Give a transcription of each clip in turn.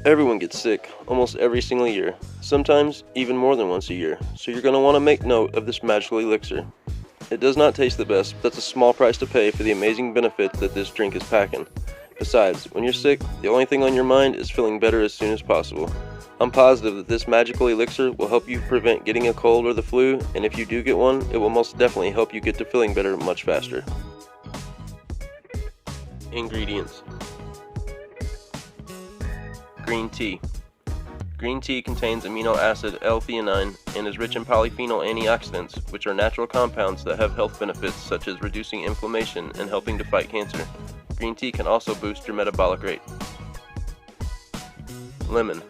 Everyone gets sick almost every single year, sometimes even more than once a year, so you're going to want to make note of this magical elixir. It does not taste the best, but that's a small price to pay for the amazing benefits that this drink is packing. Besides, when you're sick, the only thing on your mind is feeling better as soon as possible. I'm positive that this magical elixir will help you prevent getting a cold or the flu, and if you do get one, it will most definitely help you get to feeling better much faster. Ingredients: green tea. Green tea contains amino acid L-theanine and is rich in polyphenol antioxidants, which are natural compounds that have health benefits such as reducing inflammation and helping to fight cancer. Green tea can also boost your metabolic rate. Lemon.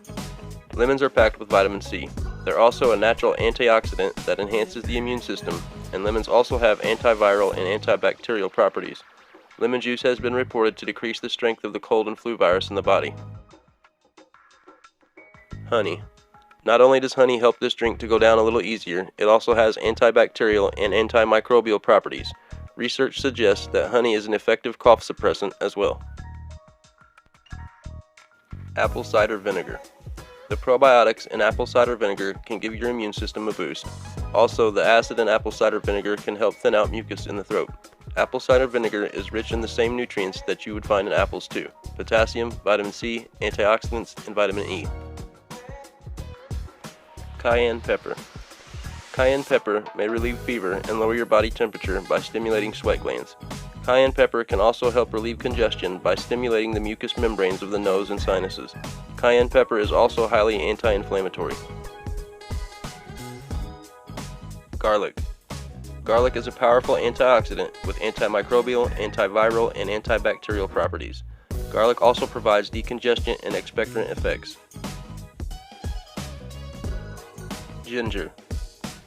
Lemons are packed with vitamin C. They're also a natural antioxidant that enhances the immune system, and lemons also have antiviral and antibacterial properties. Lemon juice has been reported to decrease the strength of the cold and flu virus in the body. Honey. Not only does honey help this drink to go down a little easier, it also has antibacterial and antimicrobial properties. Research suggests that honey is an effective cough suppressant as well. Apple cider vinegar. The probiotics in apple cider vinegar can give your immune system a boost. Also, the acid in apple cider vinegar can help thin out mucus in the throat. Apple cider vinegar is rich in the same nutrients that you would find in apples too: potassium, vitamin C, antioxidants, and vitamin E. Cayenne pepper. Cayenne pepper may relieve fever and lower your body temperature by stimulating sweat glands. Cayenne pepper can also help relieve congestion by stimulating the mucous membranes of the nose and sinuses. Cayenne pepper is also highly anti-inflammatory. Garlic. Garlic is a powerful antioxidant with antimicrobial, antiviral, and antibacterial properties. Garlic also provides decongestant and expectorant effects. Ginger.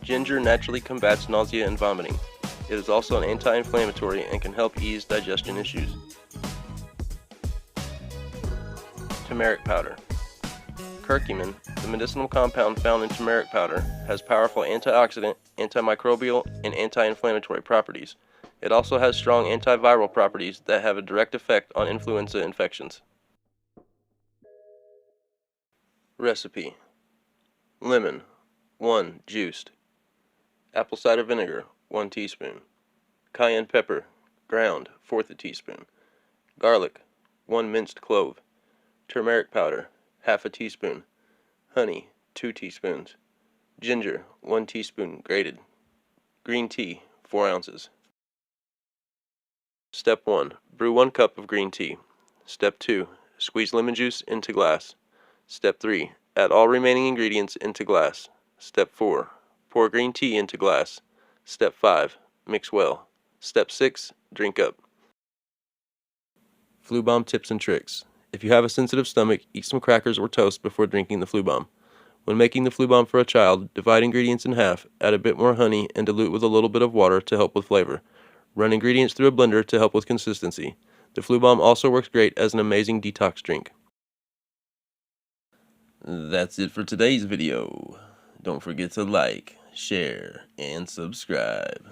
Ginger naturally combats nausea and vomiting. It is also an anti-inflammatory and can help ease digestion issues. Turmeric powder. Curcumin, the medicinal compound found in turmeric powder, has powerful antioxidant, antimicrobial, and anti-inflammatory properties. It also has strong antiviral properties that have a direct effect on influenza infections. Recipe: lemon, 1 juiced. Apple cider vinegar, 1 teaspoon. Cayenne pepper, ground, 1/4 teaspoon. Garlic, 1 minced clove. Turmeric powder, 1/2 teaspoon. Honey, 2 teaspoons. Ginger, 1 teaspoon grated. Green tea, 4 ounces. Step 1. Brew 1 cup of green tea. Step 2. Squeeze lemon juice into glass. Step 3. Add all remaining ingredients into glass. Step 4. Pour green tea into glass. Step 5. Mix well. Step 6. Drink up. Flu bomb tips and tricks. If you have a sensitive stomach, eat some crackers or toast before drinking the flu bomb. When making the flu bomb for a child, divide ingredients in half, add a bit more honey, and dilute with a little bit of water to help with flavor. Run ingredients through a blender to help with consistency. The flu bomb also works great as an amazing detox drink. That's it for today's video. Don't forget to like, share, and subscribe.